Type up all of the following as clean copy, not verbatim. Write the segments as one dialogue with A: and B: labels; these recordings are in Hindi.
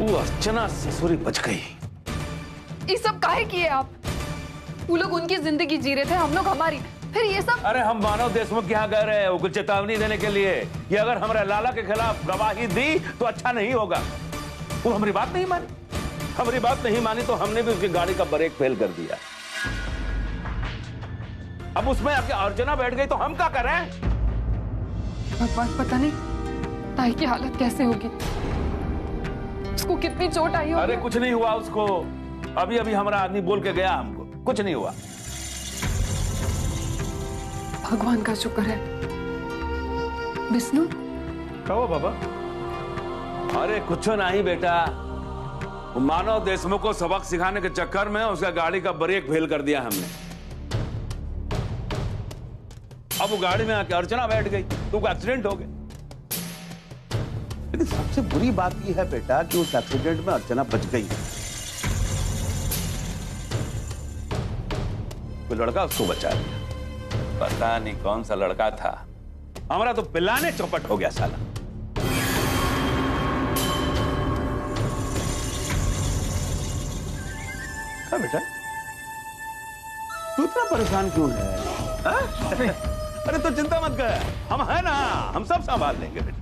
A: वो अर्चना ससुरी बच गई।
B: ये सब काहे किए आप? वो लोग उनकी जिंदगी जी रहे थे, हम लोग हमारी, फिर ये सब।
A: अरे हम मानव देशमुख यहाँ गए रहे हैं कुछ चेतावनी देने के लिए कि अगर हमारे लाला के खिलाफ गवाही दी तो अच्छा नहीं होगा। वो हमारी बात नहीं मानी, हमारी बात नहीं मानी तो हमने भी उसकी गाड़ी का ब्रेक फेल कर दिया। अब उसमें आके अर्चना बैठ गई तो हम क्या करें?
B: भगवान, पता नहीं ताई की हालत कैसे होगी, उसको कितनी चोट आई होगी।
A: अरे कुछ नहीं हुआ उसको, अभी अभी हमारा आदमी बोल के गया हमको, कुछ नहीं हुआ।
B: भगवान का शुक्र है। विष्णु
A: क्या हुआ बाबा? अरे कुछ नहीं बेटा, मानव देशमुख को सबक सिखाने के चक्कर में उसका गाड़ी का ब्रेक फेल कर दिया हमने। अब वो गाड़ी में आके अर्चना बैठ गई तो एक्सीडेंट हो गया। लेकिन सबसे बुरी बात यह है बेटा कि उस एक्सीडेंट में अर्चना बच गई। कोई लड़का उसको बचा लिया, पता नहीं कौन सा लड़का था। हमारा तो पिलाने चौपट हो गया साला। क्या बेटा, तू इतना परेशान क्यों है? अरे तो चिंता मत कर, हम हैं ना, हम सब संभाल लेंगे बेटा।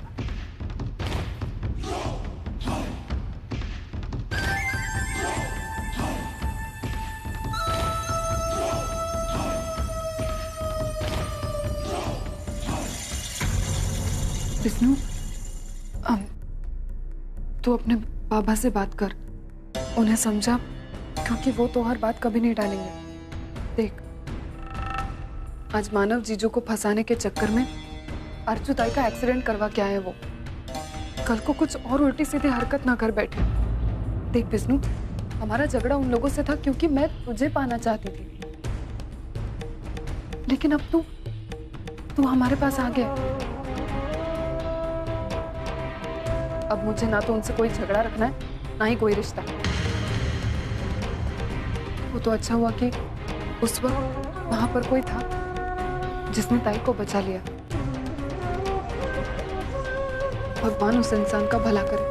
B: विष्णु, तू अपने बाबा से बात कर, उन्हें समझा, क्योंकि वो तो हर बात कभी नहीं टालेंगे। देख, आज मानव जीजू को फंसाने के चक्कर में अर्चु ताई का एक्सीडेंट करवा के आए वो। कल को कुछ और उल्टी सीधी हरकत ना कर बैठे। देख विष्णु, हमारा झगड़ा उन लोगों से था क्योंकि मैं तुझे पाना चाहती थी, लेकिन अब तू हमारे पास आ गया। अब मुझे ना तो उनसे कोई झगड़ा रखना है, ना ही कोई रिश्ता। वो तो अच्छा हुआ कि उस वक्त वहां पर कोई था जिसने ताई को बचा लिया। भगवान उस इंसान का भला करे।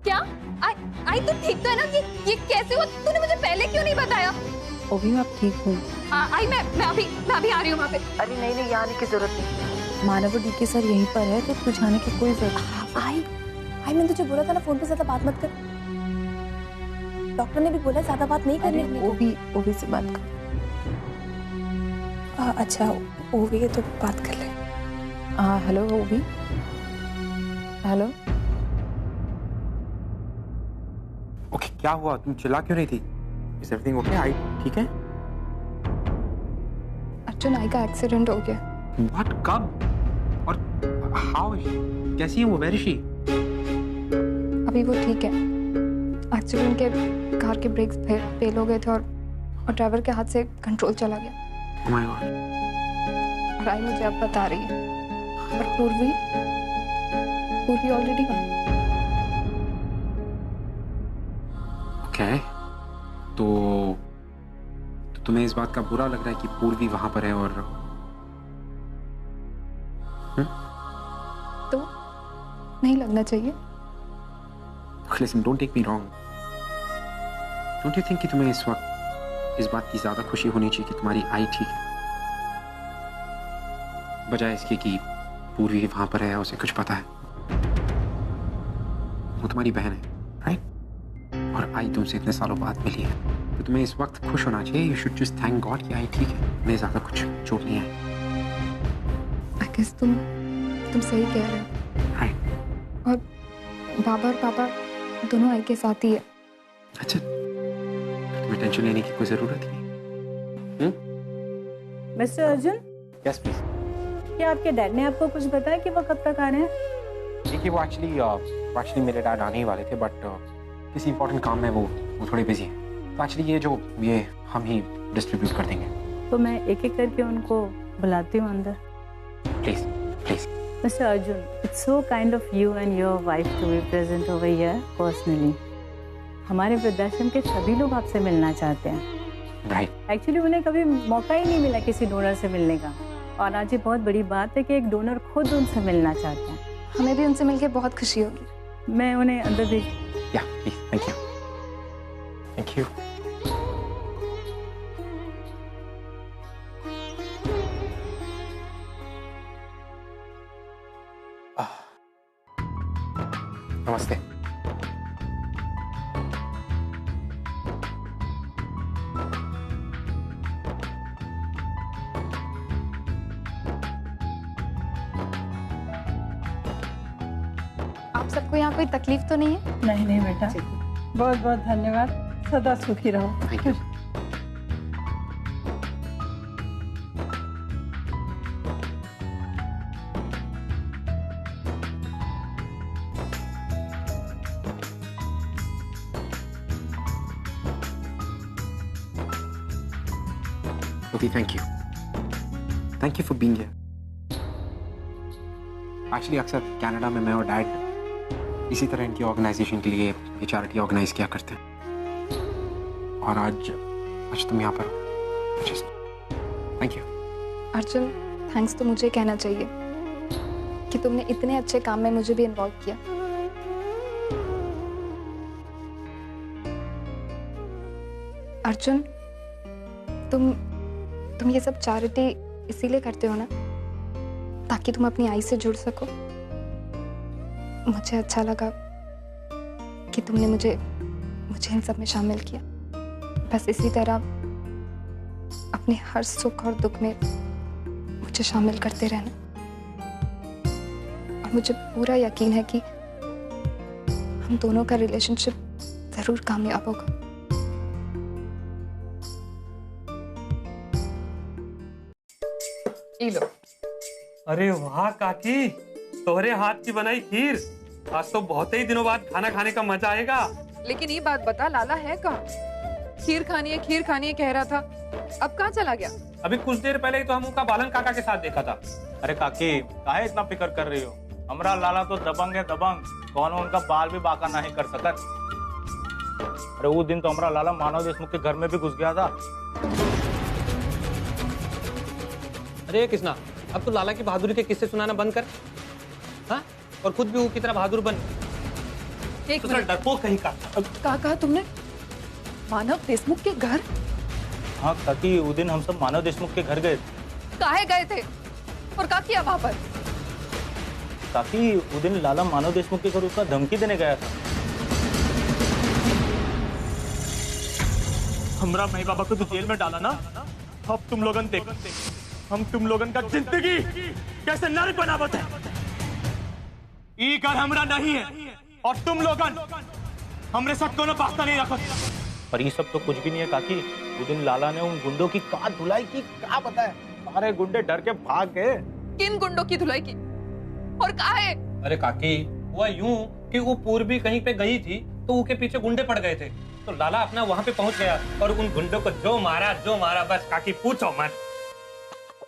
C: क्या? आई तो ठीक तो है ना? ये कैसे हुआ? तूने मुझे पहले क्यों नहीं बताया?
D: ओवी, मैं अब ठीक हूँ।
C: आई मैं अभी आ रही हूँ वहाँ पे।
D: अरे नहीं, यहाँ आने की जरूरत नहीं। मानव और डीके सर यहीं पर है, तो तुझे आने की कोई जरूरत नहीं।
E: आई मैंने तुझे बोला था ना, फोन पे ज्यादा बात मत कर। डॉक्टर ने भी बोला ज्यादा बात नहीं करनी।
D: ओवी से बात कर।
E: अच्छा, ओवी है तो बात कर ले।
D: हेलो ओवी। हेलो।
F: ओके, क्या हुआ? तुम चिल्ला क्यों रही थी? Is everything okay? आई ठीक है?
B: अर्जुन आई का एक्सीडेंट हो गया।
F: व्हाट? कब? और हाउ? कैसी है वो? Where is she?
B: अभी वो ठीक है। एक्चुअली उनके कार के ब्रेक्स फेल हो गए थे और ड्राइवर के हाथ से कंट्रोल चला गया।
F: Oh my God.
B: और आई मुझे अब बता रही है। और पूर्वी ऑलरेडी वहाँ।
F: ओके, तो तुम्हें इस बात का बुरा लग रहा है कि पूर्वी वहां पर है? और
B: तो नहीं लगना चाहिए।
F: Listen, don't take me wrong. Don't you think कि तुम्हें इस वक्त इस बात की ज्यादा खुशी होनी चाहिए कि तुम्हारी आई ठीक है, बजाय इसके कि पूर्वी वहां पर है, उसे कुछ पता है। वो तुम्हारी बहन है, राइट? और आई तुमसे इतने सालों बाद मिली है, तो तुम्हें इस वक्त खुश होना चाहिए। You should just thank God कि आई ठीक है, उन्हें ज्यादा कुछ चोट नहीं है।
B: I guess तुम सही कह रहे हो।
F: राइट।
B: और बाबा और पापा दोनों आई के साथ ही है।
F: अच्छा, तुम्हें टेंशन लेने की कोई जरूरत ही नहीं।
G: Mister Arjun,
F: yes please.
G: क्या आपके डैड ने आपको कुछ बताया कि वो कब तक आ रहे हैं?
F: देखिए, वो एक्चुअली मेरे डैड आने ही वाले थे, बट किसी इंपॉर्टेंट काम में वो थोड़े बिजी हैं। तो एक्चुअली ये हम ही डिस्ट्रीब्यूट कर देंगे।
G: तो मैं एक एक करके उनको बुलाती हूँ अंदर।
F: Please please.
G: Mister Arjun, it's so kind of you and your wife to be present over here personally. हमारे वृद्धाश्रम के सभी लोग आपसे मिलना चाहते हैं।
F: राइट।
G: एक्चुअली उन्हें कभी मौका ही नहीं मिला किसी डोनर से मिलने का, और आज ये बहुत बड़ी बात है कि एक डोनर खुद उनसे मिलना चाहते हैं।
B: हमें भी उनसे मिलके बहुत खुशी होगी।
G: मैं उन्हें अंदर भेज।
F: या please, thank you. Thank you. नमस्ते।
B: आप सबको यहाँ कोई तकलीफ तो नहीं है?
H: नहीं नहीं बेटा, बहुत बहुत धन्यवाद, सदा सुखी रहो।
F: Thank you. Thank you. Thank you for being here. Actually अक्सर कनाडा में मैं और डैड इसी तरह इनकी ऑर्गेनाइजेशन के लिए ये चैरिटी ऑर्गेनाइज किया करते हैं, और आज तुम यहाँ पर हो। Thank you.
B: अर्जुन, थैंक्स तो मुझे कहना चाहिए कि तुमने इतने अच्छे काम में मुझे भी इन्वॉल्व किया। अर्जुन, तुम ये सब चैरिटी इसीलिए करते हो ना, ताकि तुम अपनी आई से जुड़ सको। मुझे अच्छा लगा कि तुमने मुझे इन सब में शामिल किया। बस इसी तरह अपने हर सुख और दुख में मुझे शामिल करते रहना, और मुझे पूरा यकीन है कि हम दोनों का रिलेशनशिप जरूर कामयाब होगा। लो।
I: अरे वाह काकी, तोहरे हाथ की बनाई खीर। आज तो बहुत ही दिनों बाद खाना खाने का मजा आएगा।
J: लेकिन ये बात बता, लाला है कहाँ? खीर खानी है कह रहा था, अब कहाँ चला गया?
I: अभी कुछ देर पहले ही तो हम उनका बालन काका के साथ देखा था।
K: अरे काकी, काहे इतना फिक्र कर रही हो? हमारा लाला तो दबंग है दबंग, कौन उनका बाल भी बाका नहीं कर सकत। अरे वो दिन तो हमारा लाला मानव देशमुख के घर में भी घुस गया था।
I: अरे कृष्णा, अब तो लाला की बहादुरी के किस्से सुनाना बंद कर, हाँ? और खुद भी वो कितना बहादुर बन।
J: एक मिनट,
I: डरपोक कहीं का।
J: कहा तुमने मानव देशमुख के घर?
K: हाँ काकी, वो दिन हम सब मानव देशमुख के घर गए।
J: काहे गए थे और क्या किया वहां पर?
K: काकी, वो दिन लाला मानव देशमुख के घर उसका धमकी देने गया था।
L: हमरा माई बाबा को तो जेल में डाला ना, अब तुम लोगन देख हम तुम लोगन का जिंदगी कैसे नर्क बनावत है। ई घर हमरा नहीं है, और तुम लोगन हमरे साथ कोनो वास्ता नहीं रखो।
K: पर ये सब तो कुछ भी नहीं है काकी। वो दिन लाला ने उन गुंडों की का धुलाई की, क्या बताए? सारे गुंडे डर के भाग गए।
J: किन गुंडों की धुलाई की और काहे?
I: अरे काकी, हुआ यूं कि वो पूर्वी कहीं पे गई थी तो उसके पीछे गुंडे पड़ गए थे, तो लाला अपना वहां पे पहुंच गया और उन गुंडों को जो मारा बस काकी पूछो मत।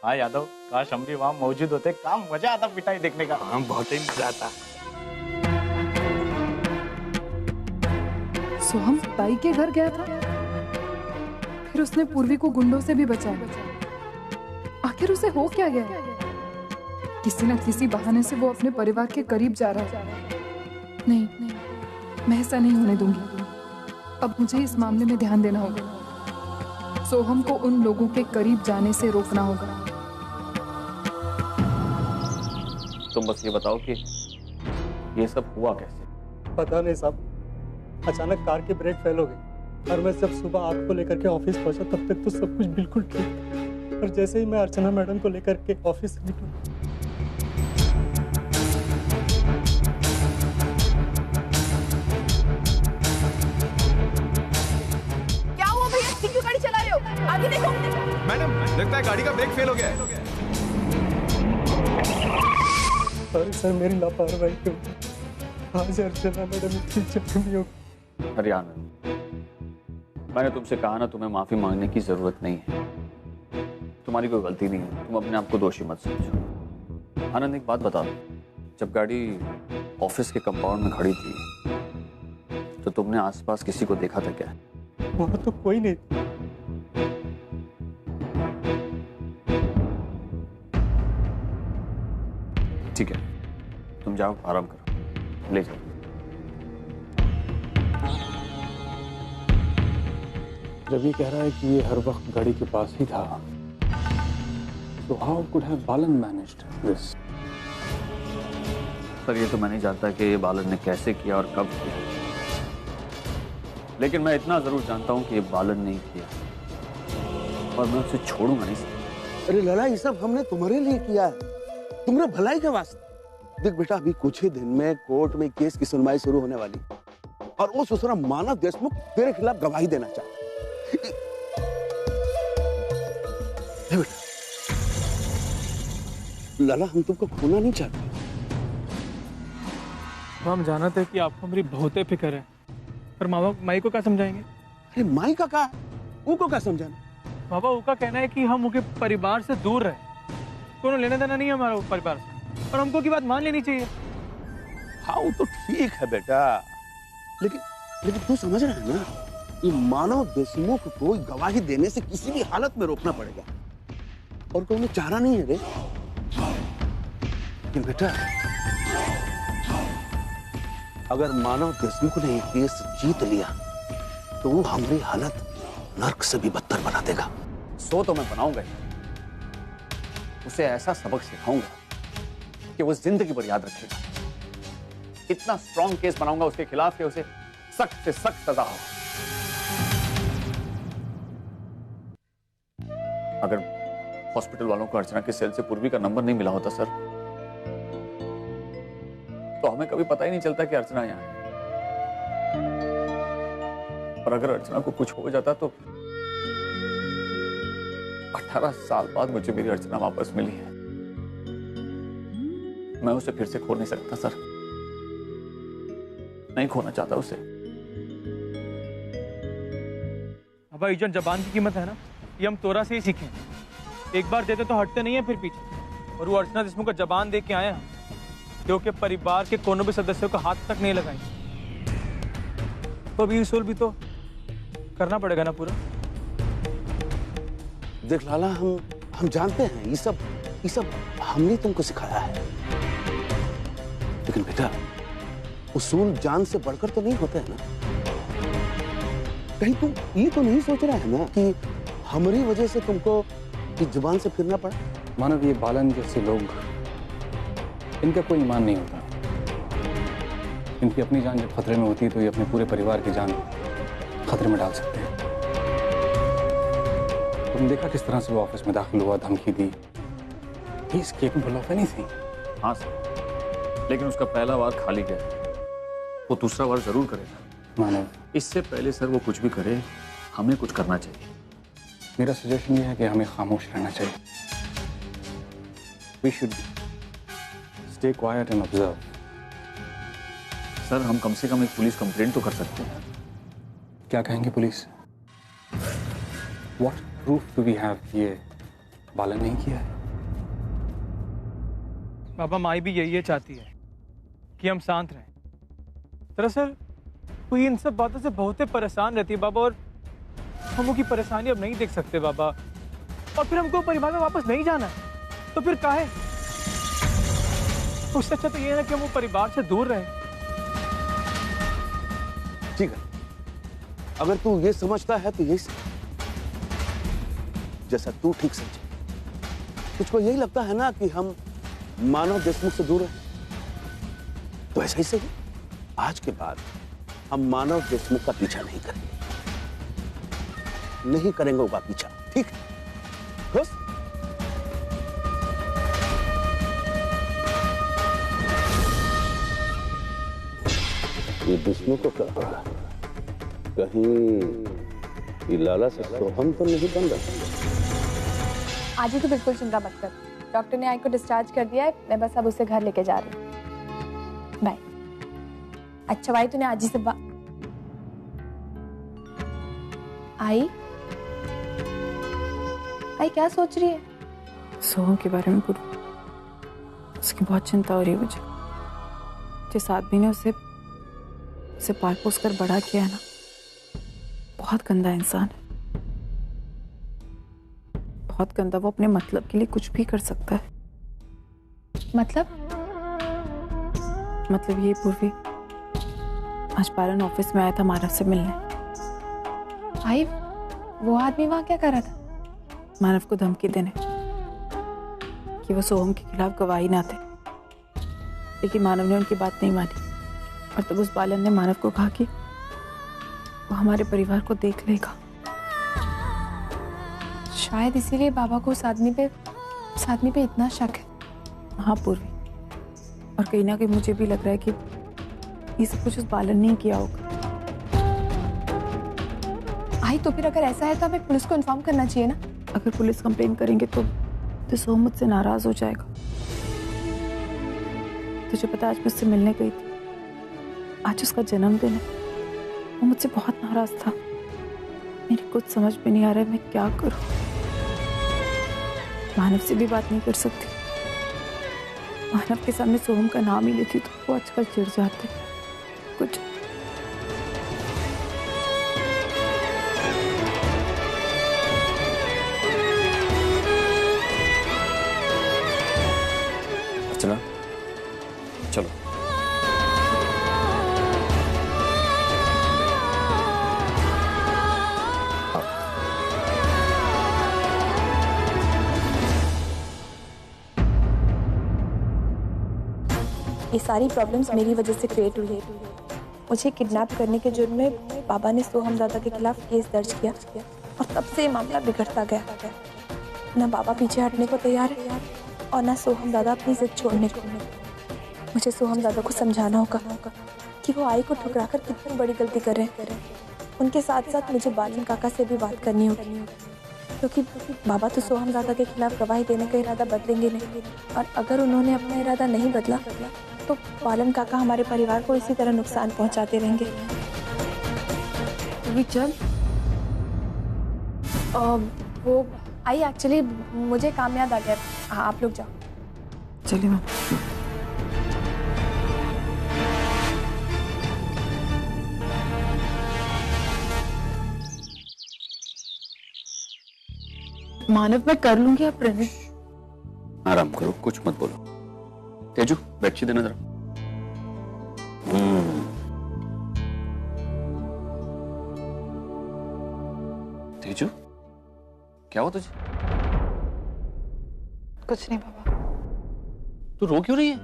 K: हाँ यादव, काश हम भी वहाँ मौजूद होते, काम मजा आता पिटाई देखने का।
L: हाँ, बहुत ही मजा आता।
B: सोहम ताई के घर गया था, फिर उसने पूर्वी को गुंडों से भी बचाया। आखिर उसे हो क्या गया? किसी न किसी बहाने से वो अपने परिवार के करीब जा रहा है। नहीं, मैं ऐसा नहीं होने दूंगी। अब मुझे इस मामले में ध्यान देना होगा। सोहम को उन लोगों के करीब जाने से रोकना होगा।
K: तुम बस ये बताओ कि ये सब हुआ कैसे?
M: पता नहीं साहब, अचानक कार की ब्रेक फेल हो गई, और मैं जब सुबह आपको लेकर के ऑफिस पहुंचा तब तक तो सब कुछ बिल्कुल ठीक, और जैसे ही मैं अर्चना मैडम को लेकर के ऑफिस से निकला,
J: क्या हुआ भैया? क्यों गाड़ी चला रहे हो? आगे देखो।
L: मैडम, लगता है गाड़ी का ब्रेक फेल हो गया है।
M: सॉरी सर, मेरी लापरवाही की वजह से आज अर्चना मैडम इतनी जख्मी हो गई।
N: अरे आनंद, मैंने तुमसे कहा ना, तुम्हें माफी मांगने की जरूरत नहीं है। तुम्हारी कोई गलती नहीं है, तुम अपने आप को दोषी मत समझो। आनंद, एक बात बता दो, जब गाड़ी ऑफिस के कंपाउंड में खड़ी थी तो तुमने आसपास किसी को देखा था क्या?
M: वहां तो कोई नहीं था।
N: ठीक है, तुम जाओ आराम करो, ले जाओ।
O: रवि कह रहा है कि ये हर वक्त गाड़ी के पास ही था, तो how could have Balan managed this?
N: पर ये तो मैं नहीं जानता कि ये बालन ने कैसे किया और कब किया, लेकिन मैं इतना जरूर जानता हूँ कि ये बालन नहीं किया और मैं उसे छोड़ूंगा नहीं सर।
P: अरे लाला, ये सब हमने तुम्हारे लिए किया है, तुम्हारे भलाई के वास्ते। देख बेटा, अभी कुछ ही दिन में कोर्ट में केस की सुनवाई शुरू होने वाली और वो ससुरा मानव देशमुख तेरे खिलाफ गवाही देना चाहता। लाला, हम तुमको खोना नहीं चाहते।
Q: हम जानते हैं कि आपको मेरी बहुत फिक्र है, पर माई को क्या समझाएंगे?
P: अरे माई का क्या, उनको क्या समझाना?
Q: बाबा, उनका कहना है कि हम उनके परिवार से दूर रहे, कोनो लेना देना नहीं है हमारा परिवार से, और हमको की बात मान लेनी चाहिए।
P: हाँ, वो तो ठीक है बेटा, लेकिन तू समझ रहा है ना कि मानव देशमुख को गवाही देने से किसी भी हालत में रोकना पड़ेगा, और कोई उन्हें चाह रहा नहीं है रे। लेकिन बेटा, अगर मानव देशमुख ने ये केस जीत लिया तो वो हमारी हालत नर्क से भी बदतर बना देगा।
N: सो तो मैं बनाऊंगा ही, उसे ऐसा सबक सिखाऊंगा कि वो जिंदगी भर याद रखेगा। इतना स्ट्रॉन्ग केस बनाऊंगा उसके खिलाफ कि उसे सख्त से सख्त सजा हो। अगर हॉस्पिटल वालों को अर्चना के सेल से पूर्वी का नंबर नहीं मिला होता सर, तो हमें कभी पता ही नहीं चलता कि अर्चना यहाँ है। और अगर अर्चना को कुछ हो जाता तो 18 साल बाद मुझे मेरी अर्चना वापस मिली है। मैं उसे फिर से खो नहीं सकता सर, नहीं खोना चाहता उसे।
Q: अब इजन जबान की कीमत है ना, ये हम तोरा से ही सीखे। एक बार देते तो हटते नहीं है फिर पीछे, और वो अर्चना देशमुख का जबान दे के आए हैं क्योंकि परिवार के कोनो भी सदस्यों को हाथ तक नहीं लगाएंगे। तो अभी उसूल भी तो करना पड़ेगा ना पूरा।
P: देख लाला, हम जानते हैं ये सब हमने तुमको सिखाया है, लेकिन बेटा उसूल जान से बढ़कर तो नहीं होते हैं ना। कहीं तुम ये तो नहीं सोच रहा है ना कि हमारी वजह से तुमको इस जुबान से फिरना पड़ा?
O: मानव, ये बालन जैसे लोग, इनका कोई ईमान नहीं होता। इनकी अपनी जान जब खतरे में होती है तो ये अपने पूरे परिवार की जान खतरे में डाल सकते हैं। तुमने देखा किस तरह से वो ऑफिस में दाखिल हुआ, धमकी दी। He is capable of anything.
N: हाँ सर, लेकिन उसका पहला वार खाली गया, वो दूसरा वार जरूर करेगा।
O: मानव,
N: इससे पहले सर वो कुछ भी करे, हमें कुछ करना चाहिए।
O: मेरा सजेशन ये है कि हमें खामोश रहना चाहिए। We should stay quiet and observe.
N: Sir, हम कम से कम एक पुलिस कंप्लेंट तो कर सकते हैं।
O: क्या कहेंगे police? What proof do we have ये बालन नहीं किया है?
Q: बाबा, माई भी यही चाहती है कि हम शांत रहें। दरअसल वो इन सब बातों से बहुत परेशान रहती है बाबा, और हम उनकी परेशानी अब नहीं देख सकते बाबा। और फिर हमको परिवार में वापस नहीं जाना, तो फिर काहे? उससे अच्छा तो ये है कि हम वो परिवार से दूर रहें।
P: ठीक है, अगर तू ये समझता है तो यही जैसा तू ठीक समझे। तुझको यही लगता है ना कि हम मानव देशमुख से दूर हैं, तो ऐसा ही सही। आज के बाद हम मानव देशमुख का पीछा नहीं करेंगे, नहीं करेंगे उसका पीछा, ठीक है? खुश? ये देशमुख को क्या पड़ा? कहीं ये लाला से सोहम तो नहीं बन रहा?
E: आज ही तो बिल्कुल चिंता मत कर, डॉक्टर ने आई को डिस्चार्ज कर दिया है। मैं बस अब उसे घर लेके जा रही हूँ। बाय। अच्छा भाई, तूने आज ही से आई क्या सोच रही है?
D: सोहम के बारे में पूरी, उसकी बहुत चिंता हो रही है मुझे। जिस आदमी ने उसे पाल पोस कर बड़ा किया है ना, बहुत गंदा इंसान है, बहुत गंदा। वो अपने मतलब के लिए कुछ भी कर सकता है।
E: मतलब
D: मतलब ये पूर्वी, आज पालन ऑफिस में आया था मानव से मिलने।
E: आई, वो आदमी वहाँ क्या कर रहा था?
D: मानव को धमकी देने कि वो सोहम के खिलाफ गवाही ना थे, लेकिन मानव ने उनकी बात नहीं मानी और तब उस बालन ने मानव को कहा कि वो हमारे परिवार को देख लेगा।
E: शायद इसीलिए बाबा को उस आदमी पे इतना शक है।
D: हाँ पूर्वी, और कहीं ना कहीं मुझे भी लग रहा है कि ये सब कुछ उस बालन ने ही किया होगा।
E: आई, तो फिर अगर ऐसा है तो हमें पुलिस को इन्फॉर्म करना चाहिए ना।
D: अगर पुलिस कंप्लेन करेंगे तो सोहम मुझसे नाराज हो जाएगा। तुझे पता, आज मुझसे मिलने गई थी, आज उसका जन्मदिन है। वो मुझसे बहुत नाराज था। मेरी कुछ समझ में नहीं आ रहा है मैं क्या करूं। मानव से भी बात नहीं कर सकती। मानव के सामने सोहम का नाम ही लेती तो वो आजकल चिढ़ जाते। कुछ
N: अर्चना, चलो।
E: ये सारी प्रॉब्लम्स मेरी वजह से क्रिएट हुई है। मुझे किडनैप करने के जुर्म में बाबा ने सोहमजादा के खिलाफ केस दर्ज किया और तब से ये मामला बिगड़ता गया। न बाबा पीछे हटने को तैयार है और न सोहमजादा अपनी जिद छोड़ने को। मुझे सोहमजादा को समझाना होगा कि वो आई को ठुकराकर कितनी बड़ी गलती कर रहे हैं। उनके साथ साथ मुझे बालन काका से भी बात करनी होगी, क्योंकि बाबा तो सोहमजादा के खिलाफ गवाही देने का इरादा बदलेंगे नहीं, और अगर उन्होंने अपना इरादा नहीं बदला तो बालन काका हमारे परिवार को इसी तरह नुकसान पहुंचाते रहेंगे। चल, वो आई, एक्चुअली मुझे काम याद आ गया। हाँ, आप लोग जाओ।
D: चलिए मैम। मानव, मैं कर लूंगी, आप रहने।
N: आराम करो, कुछ मत बोलो। तेजू, बेडशीट देना जरा। तेजू, क्या हुआ तुझे?
D: कुछ नहीं बाबा।
N: तू रो क्यों रही है?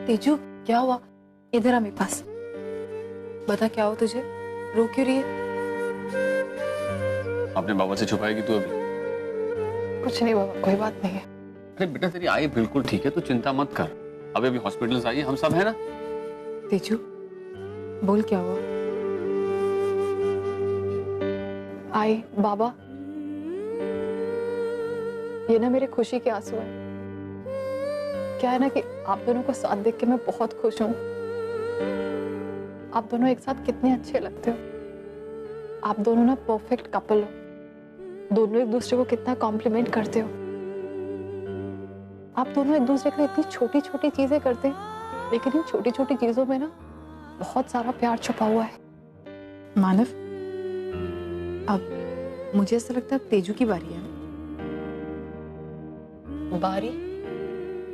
D: तेजू, क्या हुआ? इधर आ मेरे पास, बता क्या हुआ तुझे? रो क्यों रही है?
N: अपने बाबा से छुपाएगी तू अभी?
D: कुछ नहीं बाबा, कोई बात नहीं है।
N: अरे बेटा, तेरी आई बिल्कुल ठीक है, तू चिंता मत कर। अभी हॉस्पिटल से आई है, हम सब है ना।
D: तेजू, बोल क्या हुआ? आई, बाबा, ये ना मेरे खुशी के आंसू हैं। क्या है ना कि आप दोनों को साथ देख के मैं बहुत खुश हूँ। आप दोनों एक साथ कितने अच्छे लगते हो। आप दोनों ना परफेक्ट कपल हो। दोनों एक दूसरे को कितना कॉम्प्लीमेंट करते हो। आप दोनों एक दूसरे के लिए इतनी छोटी छोटी चीजें करते हैं, लेकिन इन छोटी छोटी चीजों में ना बहुत सारा प्यार छुपा हुआ है। मानव, अब मुझे ऐसा लगता है तेजू की बारी है। बारी?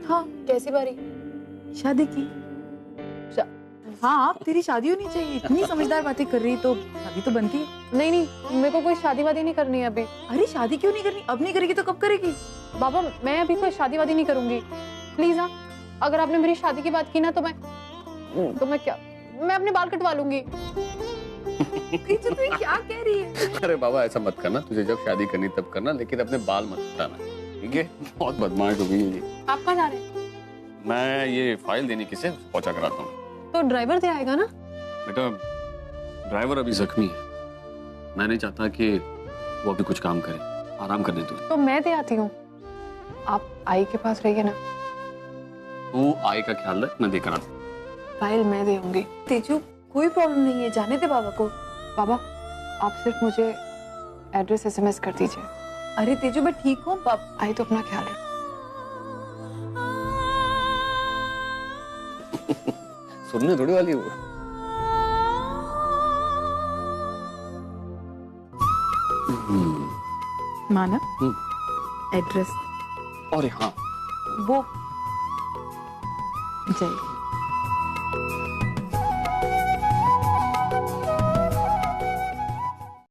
D: हाँ, कैसी बारी? शादी की। हाँ, तेरी शादी होनी चाहिए। इतनी समझदार बातें कर रही तो शादी तो बनती है। नहीं नहीं, मेरे को कोई शादी वादी नहीं करनी है अभी। अरे शादी क्यों नहीं करनी? अब नहीं करेगी तो कब करेगी? बाबा, मैं अभी कोई शादी वादी नहीं करूंगी, प्लीज। हाँ, अगर आपने मेरी शादी की बात की ना तो मैं क्या, मैं अपने बाल कटवा लूंगी। तू क्या कह रही है?
N: अरे बाबा, ऐसा मत करना। तुझे जब शादी करनी तब करना, लेकिन अपने बाल मत कटाना, ठीक है? बहुत बदमाश हो गई है।
E: आप कहाँ जा रहे हैं?
N: मैं ये फाइल देने किसे पहुंचा कराता हूँ।
E: तो ड्राइवर दे आएगा ना?
N: बेटा, ड्राइवर अभी जख्मी है। मैं नहीं चाहता कि वो अभी कुछ काम करे। आराम करने दो।
E: तो मैं दे आती हूँ, आप आई के पास रहिए ना।
N: तू आई का ख्याल रख, मैं देकर आता हूँ।
E: फाइल मैं दे आऊंगी। तेजू, कोई प्रॉब्लम नहीं है, जाने दे बाबा को। बाबा, आप सिर्फ मुझे एड्रेस SMS कर दीजिए। अरे तेजू, मैं ठीक हूँ। आई तो अपना ख्याल रख।
N: सुनने थोड़ी वाली वो।
D: मानव, एड्रेस।
N: अरे हाँ,
D: वो जय